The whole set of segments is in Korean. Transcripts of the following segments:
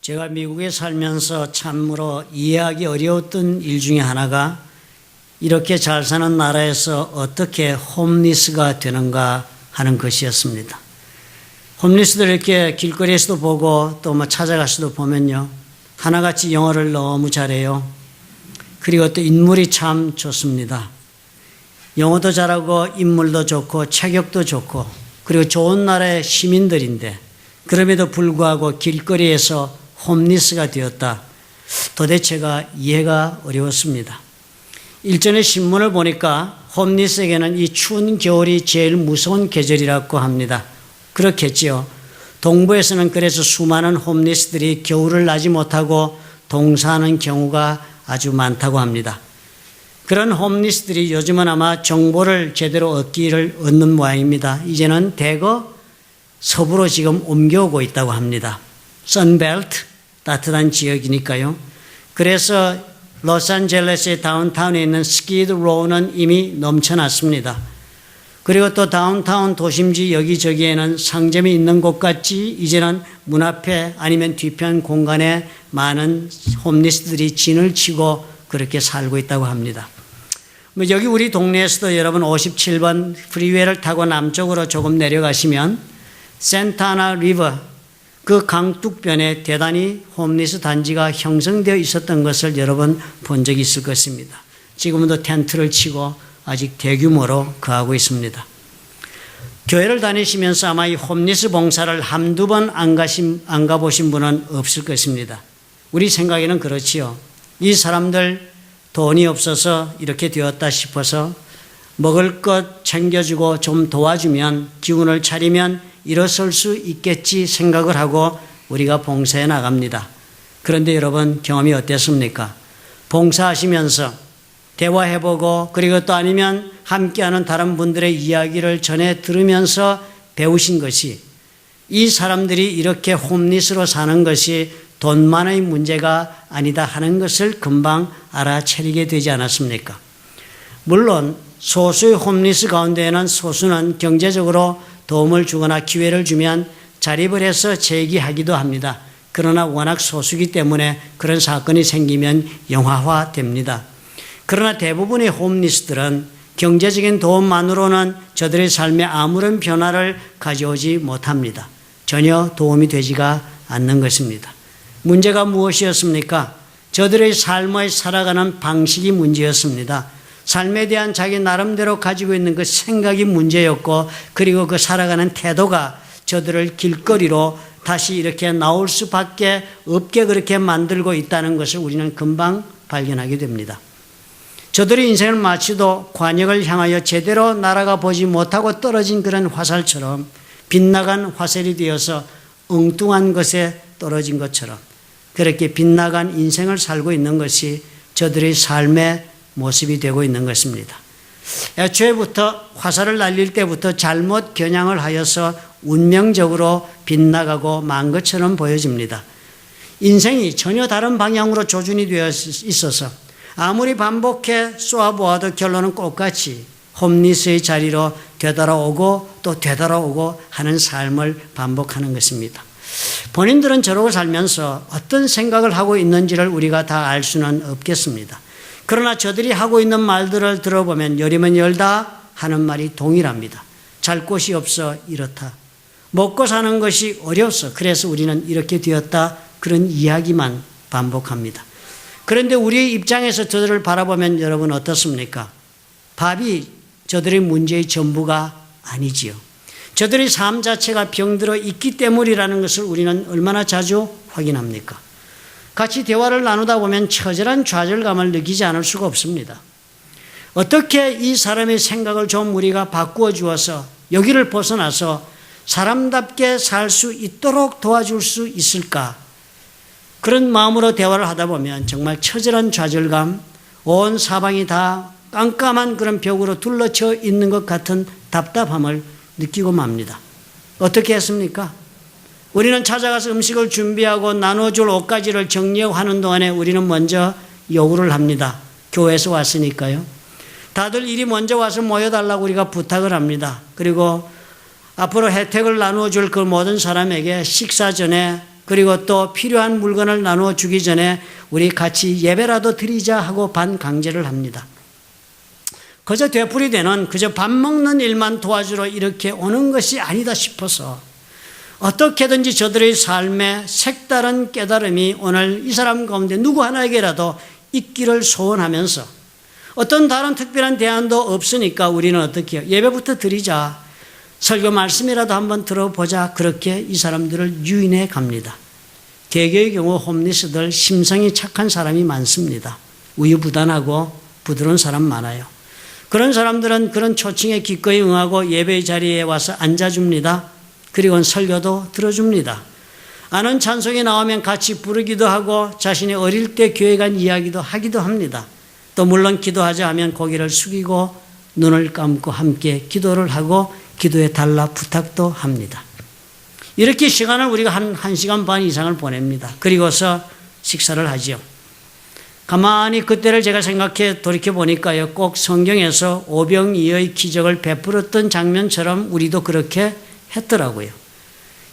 제가 미국에 살면서 참으로 이해하기 어려웠던 일 중에 하나가 이렇게 잘 사는 나라에서 어떻게 홈리스가 되는가 하는 것이었습니다. 홈리스들 이렇게 길거리에서도 보고 또 뭐 찾아가서도 보면요, 하나같이 영어를 너무 잘해요. 그리고 또 인물이 참 좋습니다. 영어도 잘하고 인물도 좋고 체격도 좋고 그리고 좋은 나라의 시민들인데 그럼에도 불구하고 길거리에서 홈리스가 되었다. 도대체가 이해가 어려웠습니다. 일전에 신문을 보니까 홈리스에게는 이 추운 겨울이 제일 무서운 계절이라고 합니다. 그렇겠지요. 동부에서는 그래서 수많은 홈리스들이 겨울을 나지 못하고 동사하는 경우가 아주 많다고 합니다. 그런 홈리스들이 요즘은 아마 정보를 제대로 얻는 모양입니다. 이제는 대거 서부로 지금 옮겨오고 있다고 합니다. 선벨트, 따뜻한 지역이니까요. 그래서 로스앤젤레스의 다운타운에 있는 스키드 로우는 이미 넘쳐났습니다. 그리고 또 다운타운 도심지 여기저기에는 상점이 있는 곳 같이 이제는 문 앞에 아니면 뒤편 공간에 많은 홈리스들이 진을 치고 그렇게 살고 있다고 합니다. 여기 우리 동네에서도 여러분 57번 프리웨이를 타고 남쪽으로 조금 내려가시면 센타나 리버 그 강둑변에 대단히 홈리스 단지가 형성되어 있었던 것을 여러분 본 적이 있을 것입니다. 지금도 텐트를 치고 아직 대규모로 거하고 있습니다. 교회를 다니시면서 아마 이 홈리스 봉사를 한두 번 안 가보신 분은 없을 것입니다. 우리 생각에는 그렇지요. 이 사람들 돈이 없어서 이렇게 되었다 싶어서 먹을 것 챙겨주고 좀 도와주면 기운을 차리면 일어설 수 있겠지 생각을 하고 우리가 봉사해 나갑니다. 그런데 여러분 경험이 어땠습니까? 봉사하시면서 대화해보고 그리고 또 아니면 함께하는 다른 분들의 이야기를 전해 들으면서 배우신 것이 이 사람들이 이렇게 홈리스로 사는 것이 돈만의 문제가 아니다 하는 것을 금방 알아차리게 되지 않았습니까? 물론 소수의 홈리스 가운데에는 소수는 경제적으로 도움을 주거나 기회를 주면 자립을 해서 재기하기도 합니다. 그러나 워낙 소수이기 때문에 그런 사건이 생기면 영화화됩니다. 그러나 대부분의 홈리스들은 경제적인 도움만으로는 저들의 삶에 아무런 변화를 가져오지 못합니다. 전혀 도움이 되지가 않는 것입니다. 문제가 무엇이었습니까? 저들의 삶을 살아가는 방식이 문제였습니다. 삶에 대한 자기 나름대로 가지고 있는 그 생각이 문제였고 그리고 그 살아가는 태도가 저들을 길거리로 다시 이렇게 나올 수밖에 없게 그렇게 만들고 있다는 것을 우리는 금방 발견하게 됩니다. 저들의 인생을 마치도 관역을 향하여 제대로 날아가 보지 못하고 떨어진 그런 화살처럼 빗나간 화살이 되어서 엉뚱한 것에 떨어진 것처럼 그렇게 빗나간 인생을 살고 있는 것이 저들의 삶의 모습이 되고 있는 것입니다. 애초에부터 화살을 날릴 때부터 잘못 겨냥을 하여서 운명적으로 빗나가고 만 것처럼 보여집니다. 인생이 전혀 다른 방향으로 조준이 되어 있어서 아무리 반복해 쏘아보아도 결론은 똑같이 홈리스의 자리로 되돌아오고 또 되돌아오고 하는 삶을 반복하는 것입니다. 본인들은 저러고 살면서 어떤 생각을 하고 있는지를 우리가 다 알 수는 없겠습니다. 그러나 저들이 하고 있는 말들을 들어보면 열이면 열다 하는 말이 동일합니다. 잘 곳이 없어 이렇다. 먹고 사는 것이 어려워서 그래서 우리는 이렇게 되었다. 그런 이야기만 반복합니다. 그런데 우리의 입장에서 저들을 바라보면 여러분 어떻습니까? 밥이 저들의 문제의 전부가 아니지요. 저들의 삶 자체가 병들어 있기 때문이라는 것을 우리는 얼마나 자주 확인합니까? 같이 대화를 나누다 보면 처절한 좌절감을 느끼지 않을 수가 없습니다. 어떻게 이 사람의 생각을 좀 우리가 바꾸어 주어서 여기를 벗어나서 사람답게 살 수 있도록 도와줄 수 있을까? 그런 마음으로 대화를 하다 보면 정말 처절한 좌절감, 온 사방이 다 깜깜한 그런 벽으로 둘러쳐 있는 것 같은 답답함을 느끼고 맙니다. 어떻게 했습니까? 우리는 찾아가서 음식을 준비하고 나눠줄 옷가지를 정리하고 하는 동안에 우리는 먼저 요구를 합니다. 교회에서 왔으니까요. 다들 이리 먼저 와서 모여달라고 우리가 부탁을 합니다. 그리고 앞으로 혜택을 나누어줄 그 모든 사람에게 식사 전에 그리고 또 필요한 물건을 나누어 주기 전에 우리 같이 예배라도 드리자 하고 반강제를 합니다. 그저 되풀이되는 그저 밥 먹는 일만 도와주러 이렇게 오는 것이 아니다 싶어서 어떻게든지 저들의 삶에 색다른 깨달음이 오늘 이 사람 가운데 누구 하나에게라도 있기를 소원하면서 어떤 다른 특별한 대안도 없으니까 우리는 어떻게 해요? 예배부터 드리자. 설교 말씀이라도 한번 들어보자. 그렇게 이 사람들을 유인해 갑니다. 개교의 경우 홈리스들 심성이 착한 사람이 많습니다. 우유부단하고 부드러운 사람 많아요. 그런 사람들은 그런 초청에 기꺼이 응하고 예배의 자리에 와서 앉아줍니다. 그리고 설교도 들어줍니다. 아는 찬송이 나오면 같이 부르기도 하고 자신이 어릴 때 교회 간 이야기도 하기도 합니다. 또 물론 기도하자 하면 고개를 숙이고 눈을 감고 함께 기도를 하고 기도에 달라 부탁도 합니다. 이렇게 시간을 우리가 한 1시간 반 이상을 보냅니다. 그리고서 식사를 하지요. 가만히 그때를 제가 생각해 돌이켜보니까요. 꼭 성경에서 오병이어의 기적을 베풀었던 장면처럼 우리도 그렇게 했더라고요.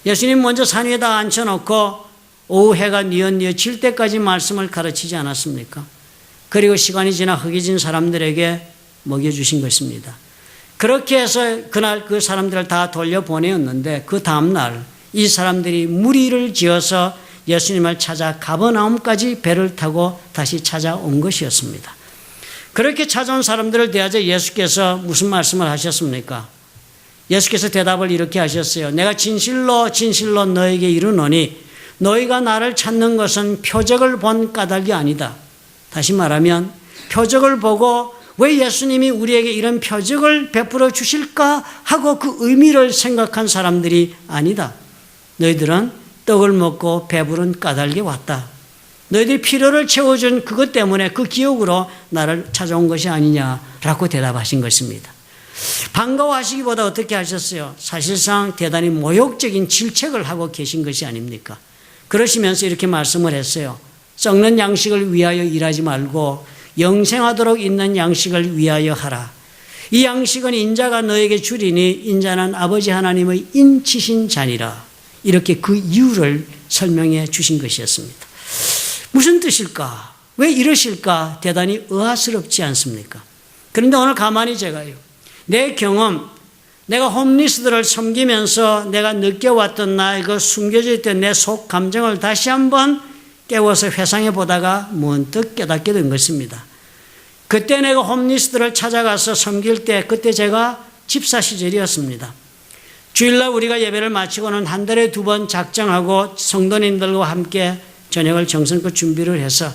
예수님 먼저 산 위에다 앉혀놓고 오후 해가 뉘엿뉘엿 질 때까지 말씀을 가르치지 않았습니까? 그리고 시간이 지나 허기진 사람들에게 먹여주신 것입니다. 그렇게 해서 그날 그 사람들을 다 돌려보내었는데 그 다음날 이 사람들이 무리를 지어서 예수님을 찾아 가버나움까지 배를 타고 다시 찾아온 것이었습니다. 그렇게 찾아온 사람들을 대하자 예수께서 무슨 말씀을 하셨습니까? 예수께서 대답을 이렇게 하셨어요. 내가 진실로 진실로 너에게 이르노니 너희가 나를 찾는 것은 표적을 본 까닭이 아니다. 다시 말하면 표적을 보고 왜 예수님이 우리에게 이런 표적을 베풀어 주실까 하고 그 의미를 생각한 사람들이 아니다. 너희들은 떡을 먹고 배부른 까닭에 왔다. 너희들이 필요를 채워준 그것 때문에 그 기억으로 나를 찾아온 것이 아니냐라고 대답하신 것입니다. 반가워하시기보다 어떻게 하셨어요? 사실상 대단히 모욕적인 질책을 하고 계신 것이 아닙니까? 그러시면서 이렇게 말씀을 했어요. 썩는 양식을 위하여 일하지 말고 영생하도록 있는 양식을 위하여 하라. 이 양식은 인자가 너에게 주리니 인자는 아버지 하나님의 인치신 자니라. 이렇게 그 이유를 설명해 주신 것이었습니다. 무슨 뜻일까? 왜 이러실까? 대단히 의아스럽지 않습니까? 그런데 오늘 가만히 제가요. 내 경험, 내가 홈리스들을 섬기면서 내가 느껴왔던 나의 그 숨겨져 있던 내 속 감정을 다시 한번 깨워서 회상해 보다가 문득 깨닫게 된 것입니다. 그때 내가 홈리스들을 찾아가서 섬길 때 그때 제가 집사 시절이었습니다. 주일날 우리가 예배를 마치고는 한 달에 2번 작정하고 성도님들과 함께 저녁을 정성껏 준비를 해서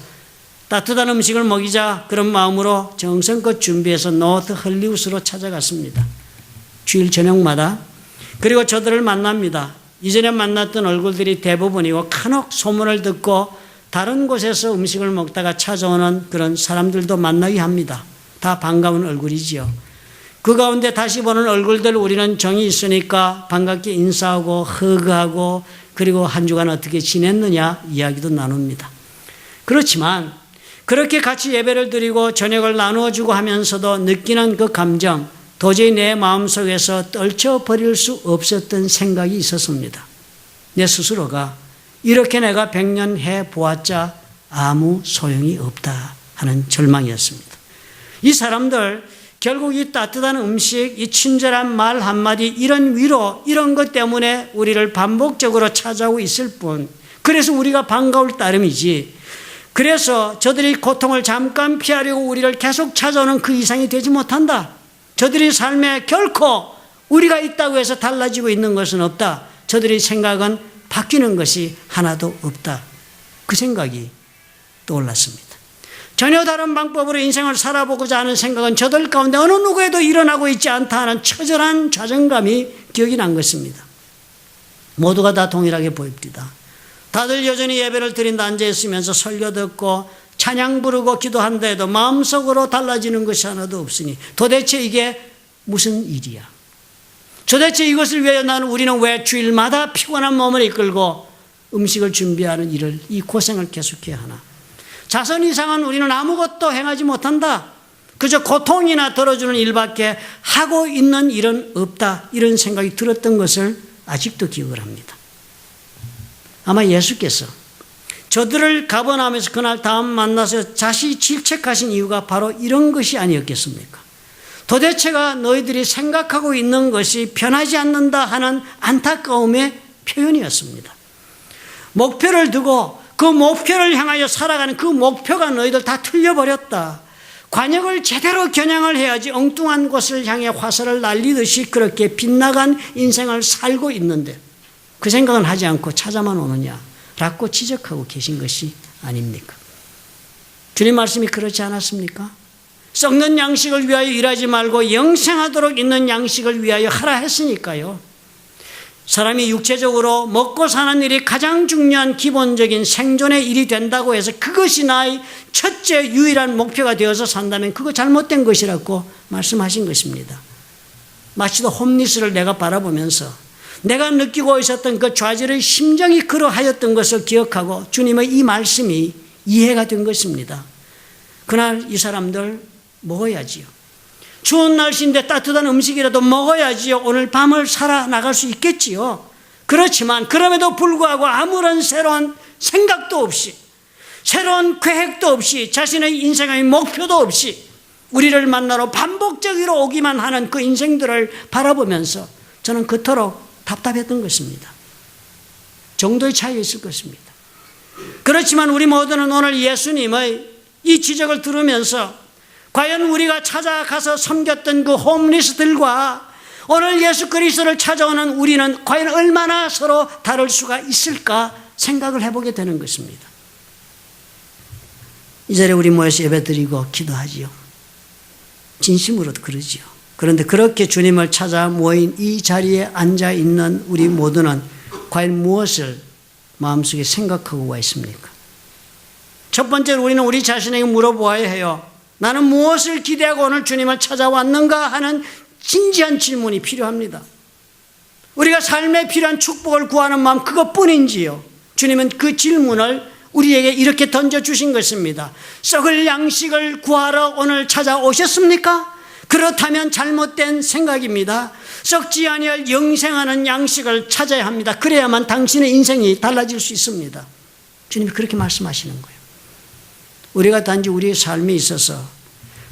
따뜻한 음식을 먹이자 그런 마음으로 정성껏 준비해서 노트 헐리우드로 찾아갔습니다. 주일 저녁마다. 그리고 저들을 만납니다. 이전에 만났던 얼굴들이 대부분이고 간혹 소문을 듣고 다른 곳에서 음식을 먹다가 찾아오는 그런 사람들도 만나게 합니다. 다 반가운 얼굴이지요. 그 가운데 다시 보는 얼굴들 우리는 정이 있으니까 반갑게 인사하고 허그하고 그리고 한 주간 어떻게 지냈느냐 이야기도 나눕니다. 그렇지만 그렇게 같이 예배를 드리고 저녁을 나누어주고 하면서도 느끼는 그 감정 도저히 내 마음속에서 떨쳐버릴 수 없었던 생각이 있었습니다. 내 스스로가 이렇게 내가 100년 해보았자 아무 소용이 없다 하는 절망이었습니다. 이 사람들 결국 이 따뜻한 음식, 이 친절한 말 한마디, 이런 위로, 이런 것 때문에 우리를 반복적으로 찾아오고 있을 뿐, 그래서 우리가 반가울 따름이지, 그래서 저들이 고통을 잠깐 피하려고 우리를 계속 찾아오는 그 이상이 되지 못한다. 저들의 삶에 결코 우리가 있다고 해서 달라지고 있는 것은 없다. 저들의 생각은 바뀌는 것이 하나도 없다. 그 생각이 떠올랐습니다. 전혀 다른 방법으로 인생을 살아보고자 하는 생각은 저들 가운데 어느 누구에도 일어나고 있지 않다 하는 처절한 좌절감이 기억이 난 것입니다. 모두가 다 동일하게 보입니다. 다들 여전히 예배를 드린다 앉아있으면서 설교 듣고 찬양 부르고 기도한다 해도 마음속으로 달라지는 것이 하나도 없으니 도대체 이게 무슨 일이야? 도대체 이것을 위하여 우리는 왜 주일마다 피곤한 몸을 이끌고 음식을 준비하는 일을, 이 고생을 계속해야 하나? 자선 이상은 우리는 아무것도 행하지 못한다. 그저 고통이나 덜어주는 일밖에 하고 있는 일은 없다. 이런 생각이 들었던 것을 아직도 기억을 합니다. 아마 예수께서 저들을 가버나움에서 그날 다음 만나서 다시 질책하신 이유가 바로 이런 것이 아니었겠습니까? 도대체가 너희들이 생각하고 있는 것이 변하지 않는다 하는 안타까움의 표현이었습니다. 목표를 두고 그 목표를 향하여 살아가는 그 목표가 너희들 다 틀려버렸다. 관역을 제대로 겨냥을 해야지 엉뚱한 곳을 향해 화살을 날리듯이 그렇게 빗나간 인생을 살고 있는데 그 생각은 하지 않고 찾아만 오느냐라고 지적하고 계신 것이 아닙니까? 주님 말씀이 그렇지 않았습니까? 썩는 양식을 위하여 일하지 말고 영생하도록 있는 양식을 위하여 하라 했으니까요. 사람이 육체적으로 먹고 사는 일이 가장 중요한 기본적인 생존의 일이 된다고 해서 그것이 나의 첫째 유일한 목표가 되어서 산다면 그거 잘못된 것이라고 말씀하신 것입니다. 마치도 홈리스를 내가 바라보면서 내가 느끼고 있었던 그 좌절의 심정이 그러하였던 것을 기억하고 주님의 이 말씀이 이해가 된 것입니다. 그날 이 사람들 먹어야지요. 추운 날씨인데 따뜻한 음식이라도 먹어야지요. 오늘 밤을 살아나갈 수 있겠지요. 그렇지만 그럼에도 불구하고 아무런 새로운 생각도 없이 새로운 계획도 없이 자신의 인생의 목표도 없이 우리를 만나러 반복적으로 오기만 하는 그 인생들을 바라보면서 저는 그토록 답답했던 것입니다. 정도의 차이가 있을 것입니다. 그렇지만 우리 모두는 오늘 예수님의 이 지적을 들으면서 과연 우리가 찾아가서 섬겼던 그 홈리스들과 오늘 예수 그리스도를 찾아오는 우리는 과연 얼마나 서로 다를 수가 있을까 생각을 해보게 되는 것입니다. 이 자리에 우리 모여서 예배드리고 기도하지요. 진심으로 그러지요. 그런데 그렇게 주님을 찾아 모인 이 자리에 앉아있는 우리 모두는 과연 무엇을 마음속에 생각하고 와 있습니까? 첫 번째로 우리는 우리 자신에게 물어보아야 해요. 나는 무엇을 기대하고 오늘 주님을 찾아왔는가 하는 진지한 질문이 필요합니다. 우리가 삶에 필요한 축복을 구하는 마음 그것뿐인지요. 주님은 그 질문을 우리에게 이렇게 던져주신 것입니다. 썩을 양식을 구하러 오늘 찾아오셨습니까? 그렇다면 잘못된 생각입니다. 썩지 아니할 영생하는 양식을 찾아야 합니다. 그래야만 당신의 인생이 달라질 수 있습니다. 주님이 그렇게 말씀하시는 거예요. 우리가 단지 우리의 삶에 있어서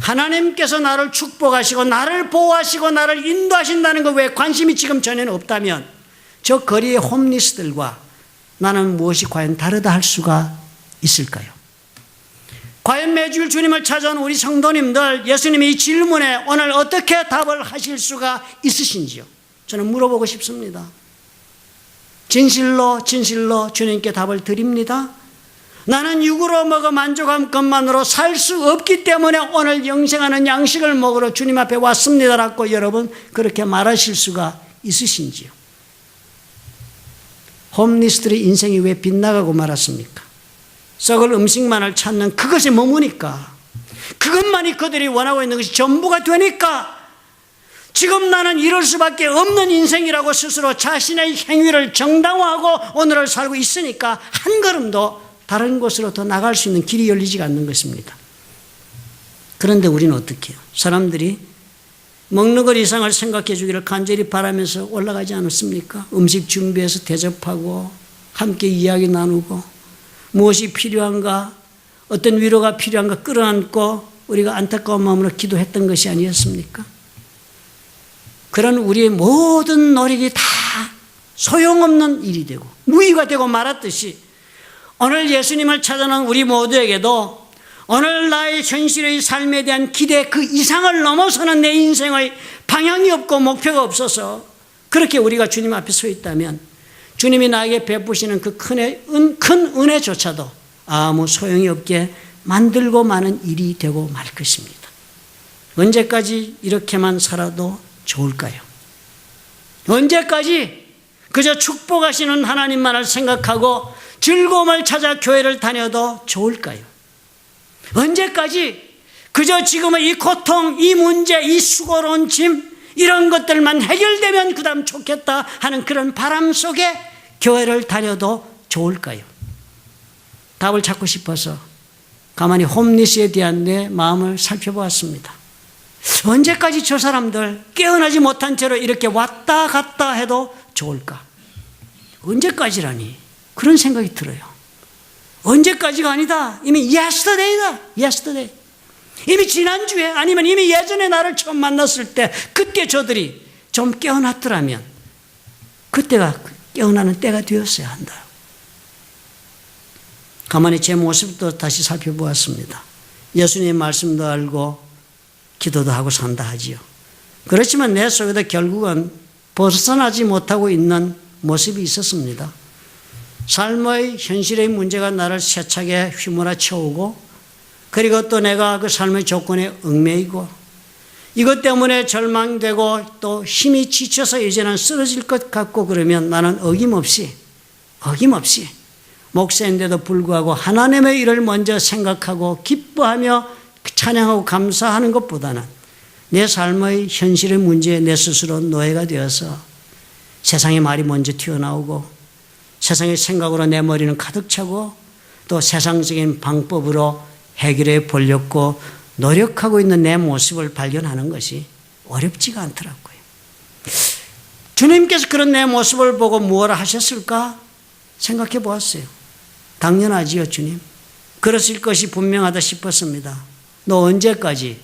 하나님께서 나를 축복하시고 나를 보호하시고 나를 인도하신다는 것 외에 관심이 지금 전에는 없다면 저 거리의 홈리스들과 나는 무엇이 과연 다르다 할 수가 있을까요? 과연 매주일 주님을 찾아온 우리 성도님들 예수님의 이 질문에 오늘 어떻게 답을 하실 수가 있으신지요? 저는 물어보고 싶습니다. 진실로 주님께 답을 드립니다. 나는 육으로 먹어 만족한 것만으로 살 수 없기 때문에 오늘 영생하는 양식을 먹으러 주님 앞에 왔습니다라고 여러분 그렇게 말하실 수가 있으신지요? 홈리스트의 인생이 왜 빗나가고 말았습니까? 썩을 음식만을 찾는 그것에 머무니까 그것만이 그들이 원하고 있는 것이 전부가 되니까 지금 나는 이럴 수밖에 없는 인생이라고 스스로 자신의 행위를 정당화하고 오늘을 살고 있으니까 한 걸음도 다른 곳으로 더 나갈 수 있는 길이 열리지가 않는 것입니다. 그런데 우리는 어떻게 해요? 사람들이 먹는 것 이상을 생각해 주기를 간절히 바라면서 올라가지 않았습니까? 음식 준비해서 대접하고 함께 이야기 나누고 무엇이 필요한가 어떤 위로가 필요한가 끌어안고 우리가 안타까운 마음으로 기도했던 것이 아니었습니까? 그런 우리의 모든 노력이 다 소용없는 일이 되고 무의가 되고 말았듯이 오늘 예수님을 찾아온 우리 모두에게도 오늘 나의 현실의 삶에 대한 기대 그 이상을 넘어서는 내 인생의 방향이 없고 목표가 없어서 그렇게 우리가 주님 앞에 서 있다면 주님이 나에게 베푸시는 그 큰 은혜조차도 아무 소용이 없게 만들고 마는 일이 되고 말 것입니다. 언제까지 이렇게만 살아도 좋을까요? 언제까지 그저 축복하시는 하나님만을 생각하고 즐거움을 찾아 교회를 다녀도 좋을까요? 언제까지 그저 지금의 이 고통, 이 문제, 이 수고로운 짐 이런 것들만 해결되면 그 다음 좋겠다 하는 그런 바람 속에 교회를 다녀도 좋을까요? 답을 찾고 싶어서 가만히 홈리스에 대한 내 마음을 살펴보았습니다. 언제까지 저 사람들 깨어나지 못한 채로 이렇게 왔다 갔다 해도 좋을까? 언제까지라니? 그런 생각이 들어요. 언제까지가 아니다. 이미 yesterday다. yesterday. 이미 지난주에 아니면 이미 예전에 나를 처음 만났을 때 그때 저들이 좀 깨어났더라면 그때가 깨어나는 때가 되었어야 한다. 가만히 제 모습도 다시 살펴보았습니다. 예수님의 말씀도 알고 기도도 하고 산다 하지요. 그렇지만 내 속에도 결국은 벗어나지 못하고 있는 모습이 있었습니다. 삶의 현실의 문제가 나를 세차게 휘몰아쳐오고 그리고 또 내가 그 삶의 조건에 얽매이고 이것 때문에 절망되고 또 힘이 지쳐서 이제는 쓰러질 것 같고 그러면 나는 어김없이 목사인데도 불구하고 하나님의 일을 먼저 생각하고 기뻐하며 찬양하고 감사하는 것보다는 내 삶의 현실의 문제에 내 스스로 노예가 되어서 세상의 말이 먼저 튀어나오고 세상의 생각으로 내 머리는 가득 차고 또 세상적인 방법으로 해결해 보려고 노력하고 있는 내 모습을 발견하는 것이 어렵지가 않더라고요. 주님께서 그런 내 모습을 보고 무엇을 하셨을까 생각해 보았어요. 당연하지요, 주님. 그러실 것이 분명하다 싶었습니다. 너 언제까지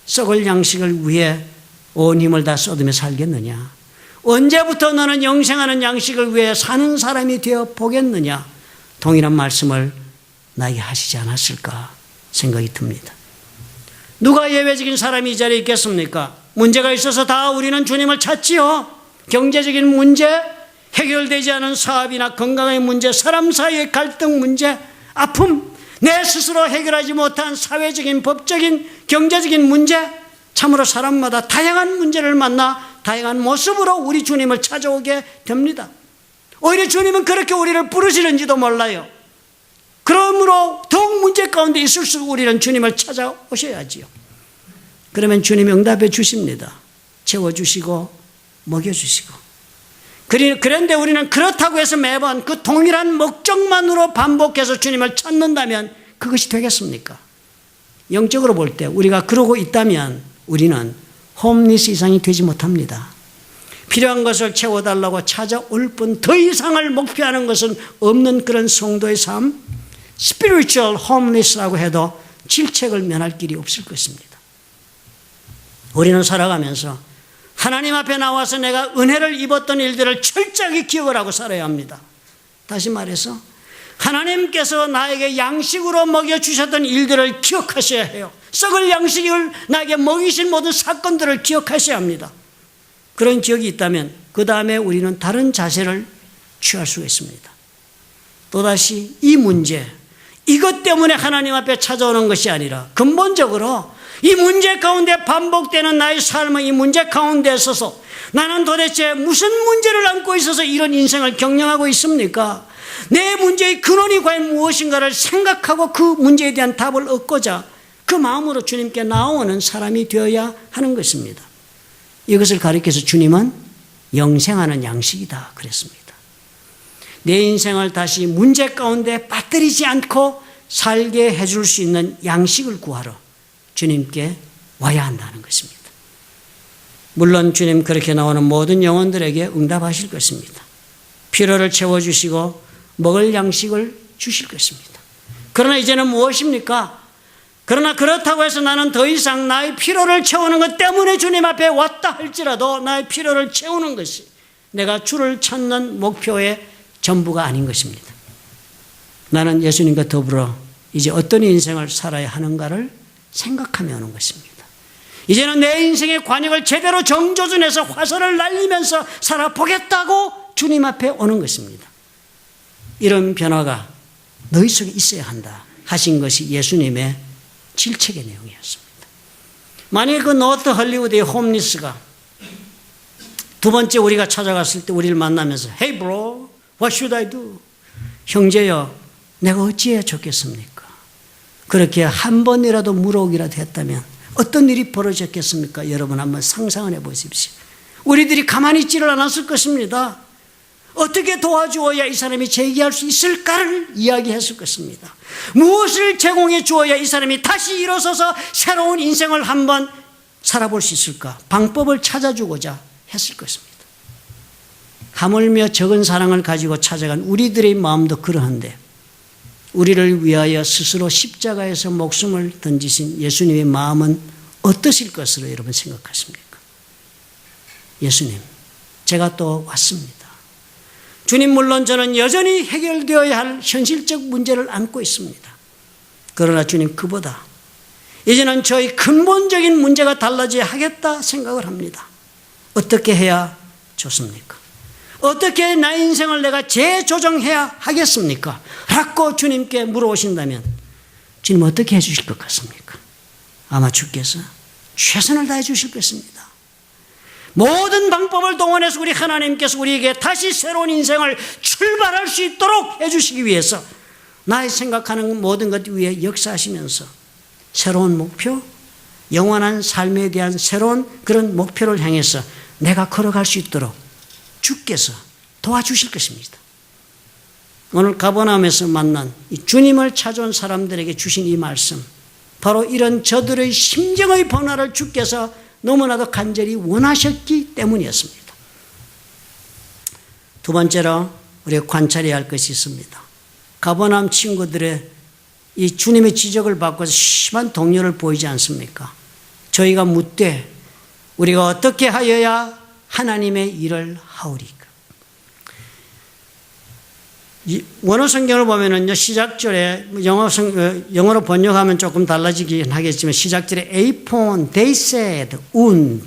썩을 양식을 위해 온 힘을 다 쏟으며 살겠느냐? 언제부터 너는 영생하는 양식을 위해 사는 사람이 되어 보겠느냐? 동일한 말씀을 나에게 하시지 않았을까 생각이 듭니다. 누가 예외적인 사람이 이 자리에 있겠습니까? 문제가 있어서 다 우리는 주님을 찾지요. 경제적인 문제, 해결되지 않은 사업이나 건강의 문제, 사람 사이의 갈등 문제, 아픔, 내 스스로 해결하지 못한 사회적인, 법적인, 경제적인 문제, 참으로 사람마다 다양한 문제를 만나 다양한 모습으로 우리 주님을 찾아오게 됩니다. 오히려 주님은 그렇게 우리를 부르시는지도 몰라요. 그러므로 더욱 문제 가운데 있을수록 우리는 주님을 찾아오셔야지요. 그러면 주님이 응답해 주십니다. 채워주시고 먹여주시고. 그런데 우리는 그렇다고 해서 매번 그 동일한 목적만으로 반복해서 주님을 찾는다면 그것이 되겠습니까? 영적으로 볼 때 우리가 그러고 있다면 우리는 홈리스 이상이 되지 못합니다. 필요한 것을 채워달라고 찾아올 뿐 더 이상을 목표하는 것은 없는 그런 성도의 삶, spiritual homeless라고 해도 질책을 면할 길이 없을 것입니다. 우리는 살아가면서 하나님 앞에 나와서 내가 은혜를 입었던 일들을 철저하게 기억을 하고 살아야 합니다. 다시 말해서 하나님께서 나에게 양식으로 먹여주셨던 일들을 기억하셔야 해요. 썩을 양식을 나에게 먹이신 모든 사건들을 기억하셔야 합니다. 그런 기억이 있다면 그 다음에 우리는 다른 자세를 취할 수가 있습니다. 또다시 이 문제, 이것 때문에 하나님 앞에 찾아오는 것이 아니라 근본적으로 이 문제 가운데 반복되는 나의 삶의 이 문제 가운데 있어서 나는 도대체 무슨 문제를 안고 있어서 이런 인생을 경영하고 있습니까? 내 문제의 근원이 과연 무엇인가를 생각하고 그 문제에 대한 답을 얻고자 그 마음으로 주님께 나오는 사람이 되어야 하는 것입니다. 이것을 가리켜서 주님은 영생하는 양식이다 그랬습니다. 내 인생을 다시 문제 가운데 빠뜨리지 않고 살게 해줄 수 있는 양식을 구하러 주님께 와야 한다는 것입니다. 물론 주님 그렇게 나오는 모든 영혼들에게 응답하실 것입니다. 필요를 채워주시고 먹을 양식을 주실 것입니다. 그러나 이제는 무엇입니까? 그러나 그렇다고 해서 나는 더 이상 나의 필요를 채우는 것 때문에 주님 앞에 왔다 할지라도 나의 필요를 채우는 것이 내가 주를 찾는 목표의 전부가 아닌 것입니다. 나는 예수님과 더불어 이제 어떤 인생을 살아야 하는가를 생각하며 오는 것입니다. 이제는 내 인생의 관역을 제대로 정조준해서 화살을 날리면서 살아보겠다고 주님 앞에 오는 것입니다. 이런 변화가 너희 속에 있어야 한다 하신 것이 예수님의 질책의 내용이었습니다. 만일 그 노트 헐리우드의 홈리스가 두 번째 우리가 찾아갔을 때 우리를 만나면서 Hey bro, what should I do? 형제여, 내가 어찌해야 좋겠습니까? 그렇게 한 번이라도 물어오기라도 했다면 어떤 일이 벌어졌겠습니까? 여러분 한번 상상을 해보십시오. 우리들이 가만히 있지를 않았을 것입니다. 어떻게 도와주어야 이 사람이 재기할 수 있을까를 이야기했을 것입니다. 무엇을 제공해 주어야 이 사람이 다시 일어서서 새로운 인생을 한번 살아볼 수 있을까? 방법을 찾아주고자 했을 것입니다. 하물며 적은 사랑을 가지고 찾아간 우리들의 마음도 그러한데 우리를 위하여 스스로 십자가에서 목숨을 던지신 예수님의 마음은 어떠실 것으로 여러분 생각하십니까? 예수님, 제가 또 왔습니다. 주님, 물론 저는 여전히 해결되어야 할 현실적 문제를 안고 있습니다. 그러나 주님, 그보다 이제는 저희 근본적인 문제가 달라져야 하겠다 생각을 합니다. 어떻게 해야 좋습니까? 어떻게 나의 인생을 내가 재조정해야 하겠습니까? 라고 주님께 물어보신다면 주님 어떻게 해 주실 것 같습니까? 아마 주께서 최선을 다해 주실 것입니다. 모든 방법을 동원해서 우리 하나님께서 우리에게 다시 새로운 인생을 출발할 수 있도록 해 주시기 위해서 나의 생각하는 모든 것 위에 역사하시면서 새로운 목표, 영원한 삶에 대한 새로운 그런 목표를 향해서 내가 걸어갈 수 있도록 주께서 도와주실 것입니다. 오늘 가버나움에서 만난 이 주님을 찾아온 사람들에게 주신 이 말씀, 바로 이런 저들의 심정의 변화를 주께서 너무나도 간절히 원하셨기 때문이었습니다. 두 번째로 우리가 관찰해야 할 것이 있습니다. 가버나움 친구들의 이 주님의 지적을 받고서 심한 동료를 보이지 않습니까? 저희가 묻되 우리가 어떻게 하여야 하나님의 일을 하오리까? 원어 성경을 보면은요, 시작절에 영어로 번역하면 조금 달라지긴 하겠지만 시작절에 upon, they said,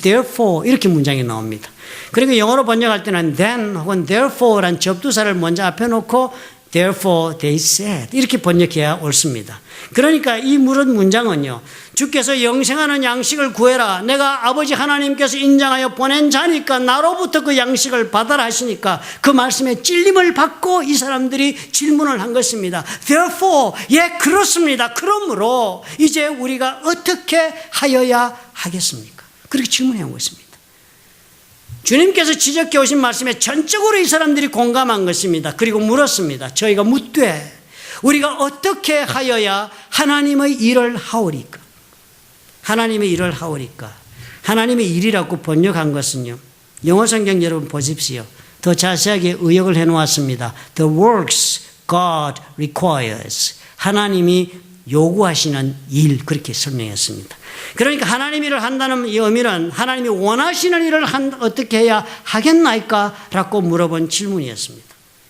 therefore 이렇게 문장이 나옵니다. 그러니까 영어로 번역할 때는 then 혹은 therefore란 접두사를 먼저 앞에 놓고 therefore they said 이렇게 번역해야 옳습니다. 그러니까 이 물은 문장은요, 주께서 영생하는 양식을 구해라. 내가 아버지 하나님께서 인정하여 보낸 자니까 나로부터 그 양식을 받아라 하시니까 그 말씀에 찔림을 받고 이 사람들이 질문을 한 것입니다. Therefore, 예, 그렇습니다. 그러므로 이제 우리가 어떻게 하여야 하겠습니까? 그렇게 질문해 온 것입니다. 주님께서 지적해 오신 말씀에 전적으로 이 사람들이 공감한 것입니다. 그리고 물었습니다. 저희가 묻되 우리가 어떻게 하여야 하나님의 일을 하오리까? 하나님의 일을 하오리까? 하나님의 일이라고 번역한 것은요, 영어 성경 여러분 보십시오. 더 자세하게 의역을 해놓았습니다. The works God requires. 하나님이 요구하시는 일, 그렇게 설명했습니다. 그러니까 하나님 일을 한다는 이 의미는 하나님이 원하시는 일을 어떻게 해야 하겠나이까? 라고 물어본 질문이었습니다.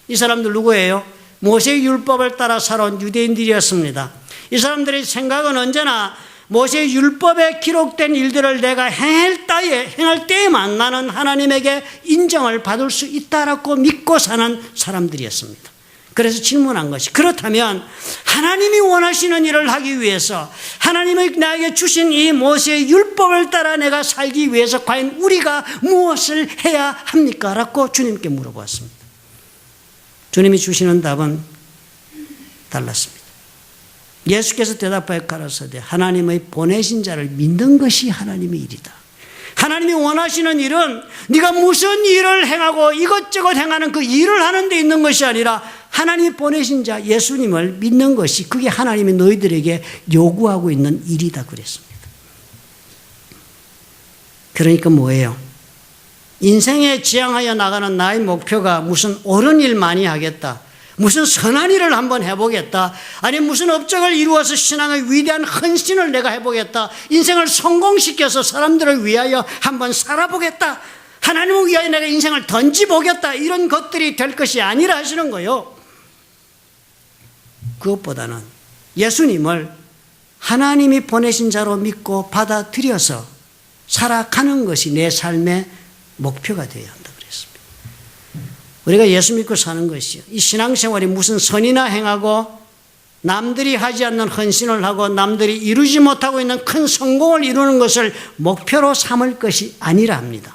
이 사람들 누구예요? 모세의 율법을 따라 살아온 유대인들이었습니다. 이 사람들의 생각은 언제나 모세의 율법에 기록된 일들을 내가 행할 때에만 나는 하나님에게 인정을 받을 수 있다라고 믿고 사는 사람들이었습니다. 그래서 질문한 것이, 그렇다면 하나님이 원하시는 일을 하기 위해서 하나님이 나에게 주신 이 모세의 율법을 따라 내가 살기 위해서 과연 우리가 무엇을 해야 합니까? 라고 주님께 물어보았습니다. 주님이 주시는 답은 달랐습니다. 예수께서 대답하여 가라사대 하나님의 보내신 자를 믿는 것이 하나님의 일이다. 하나님이 원하시는 일은 네가 무슨 일을 행하고 이것저것 행하는 그 일을 하는 데 있는 것이 아니라 하나님이 보내신 자 예수님을 믿는 것이, 그게 하나님이 너희들에게 요구하고 있는 일이다 그랬습니다. 그러니까 뭐예요? 인생에 지향하여 나가는 나의 목표가 무슨 옳은 일 많이 하겠다, 무슨 선한 일을 한번 해보겠다, 아니면 무슨 업적을 이루어서 신앙의 위대한 헌신을 내가 해보겠다, 인생을 성공시켜서 사람들을 위하여 한번 살아보겠다, 하나님을 위하여 내가 인생을 던지보겠다, 이런 것들이 될 것이 아니라 하시는 거예요. 그것보다는 예수님을 하나님이 보내신 자로 믿고 받아들여서 살아가는 것이 내 삶의 목표가 되어야 한다 그랬습니다. 우리가 예수 믿고 사는 것이요, 이 신앙생활이 무슨 선이나 행하고 남들이 하지 않는 헌신을 하고 남들이 이루지 못하고 있는 큰 성공을 이루는 것을 목표로 삼을 것이 아니라 합니다.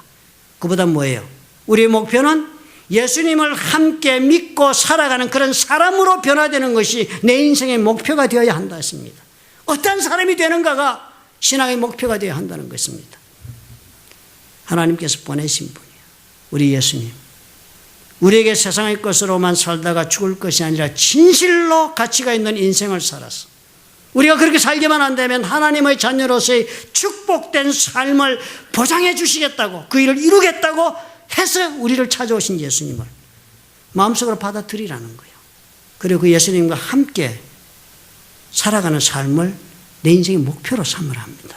그보다 뭐예요? 우리의 목표는 예수님을 함께 믿고 살아가는 그런 사람으로 변화되는 것이 내 인생의 목표가 되어야 한다 했습니다. 어떤 사람이 되는가가 신앙의 목표가 되어야 한다는 것입니다. 하나님께서 보내신 분이에요. 우리 예수님. 우리에게 세상의 것으로만 살다가 죽을 것이 아니라 진실로 가치가 있는 인생을 살았어. 우리가 그렇게 살기만 한다면 하나님의 자녀로서의 축복된 삶을 보장해 주시겠다고, 그 일을 이루겠다고 해서 우리를 찾아오신 예수님을 마음속으로 받아들이라는 거예요. 그리고 그 예수님과 함께 살아가는 삶을 내 인생의 목표로 삼으라 합니다.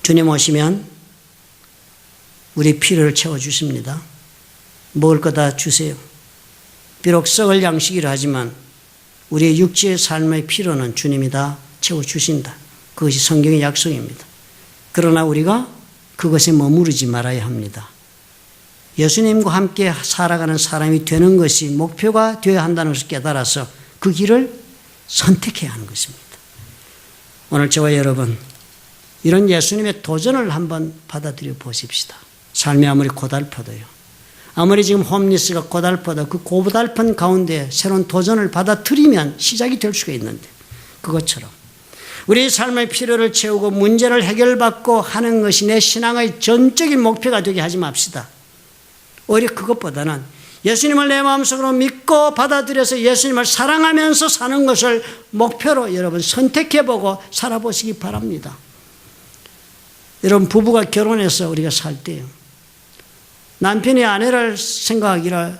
주님 오시면 우리 필요를 채워주십니다. 먹을 거 다 주세요. 비록 썩을 양식이라 하지만 우리의 육체의 삶의 필요는 주님이 다 채워주신다. 그것이 성경의 약속입니다. 그러나 우리가 그것에 머무르지 말아야 합니다. 예수님과 함께 살아가는 사람이 되는 것이 목표가 되어야 한다는 것을 깨달아서 그 길을 선택해야 하는 것입니다. 오늘 저와 여러분 이런 예수님의 도전을 한번 받아들여 보십시다. 삶이 아무리 고달퍼도요. 아무리 지금 홈리스가 고달퍼도 그 고달픈 가운데 새로운 도전을 받아들이면 시작이 될 수가 있는데 그것처럼 우리의 삶의 필요를 채우고 문제를 해결받고 하는 것이 내 신앙의 전적인 목표가 되게 하지 맙시다. 오히려 그것보다는 예수님을 내 마음속으로 믿고 받아들여서 예수님을 사랑하면서 사는 것을 목표로 여러분 선택해보고 살아보시기 바랍니다. 여러분 부부가 결혼해서 우리가 살 때요. 남편이 아내를 생각하기를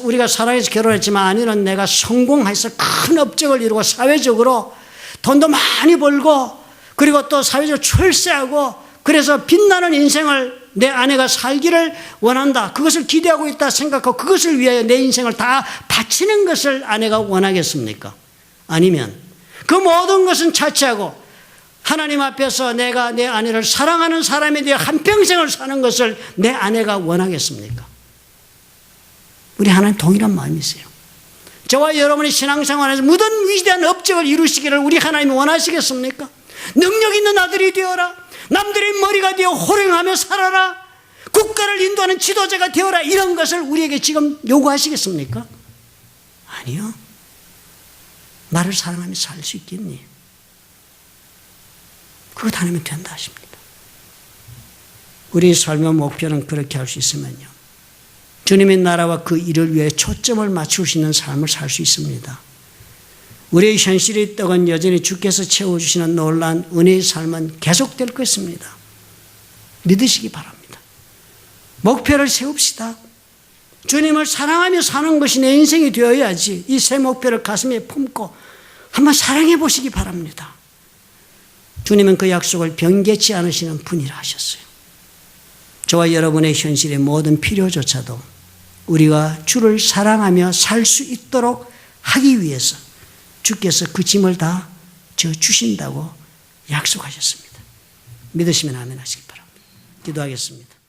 우리가 사랑해서 결혼했지만 아내는 내가 성공해서 큰 업적을 이루고 사회적으로 돈도 많이 벌고 그리고 또 사회적으로 출세하고 그래서 빛나는 인생을 내 아내가 살기를 원한다. 그것을 기대하고 있다 생각하고 그것을 위하여 내 인생을 다 바치는 것을 아내가 원하겠습니까? 아니면 그 모든 것은 차치하고 하나님 앞에서 내가 내 아내를 사랑하는 사람에 대해 한평생을 사는 것을 내 아내가 원하겠습니까? 우리 하나님 동일한 마음이세요. 저와 여러분의 신앙생활에서 모든 위대한 업적을 이루시기를 우리 하나님이 원하시겠습니까? 능력 있는 아들이 되어라. 남들의 머리가 되어 호령하며 살아라. 국가를 인도하는 지도자가 되어라. 이런 것을 우리에게 지금 요구하시겠습니까? 아니요. 나를 사랑하며 살 수 있겠니? 그것 아니면 된다 하십니다. 우리의 삶의 목표는 그렇게 할 수 있으면요. 주님의 나라와 그 일을 위해 초점을 맞출 수 있는 삶을 살 수 있습니다. 우리의 현실의 떡은 여전히 주께서 채워주시는 놀라운 은혜의 삶은 계속될 것입니다. 믿으시기 바랍니다. 목표를 세웁시다. 주님을 사랑하며 사는 것이 내 인생이 되어야지 이 새 목표를 가슴에 품고 한번 사랑해 보시기 바랍니다. 주님은 그 약속을 변개치 않으시는 분이라 하셨어요. 저와 여러분의 현실의 모든 필요조차도 우리가 주를 사랑하며 살 수 있도록 하기 위해서 주께서 그 짐을 다 져주신다고 약속하셨습니다. 믿으시면 아멘 하시기 바랍니다. 기도하겠습니다.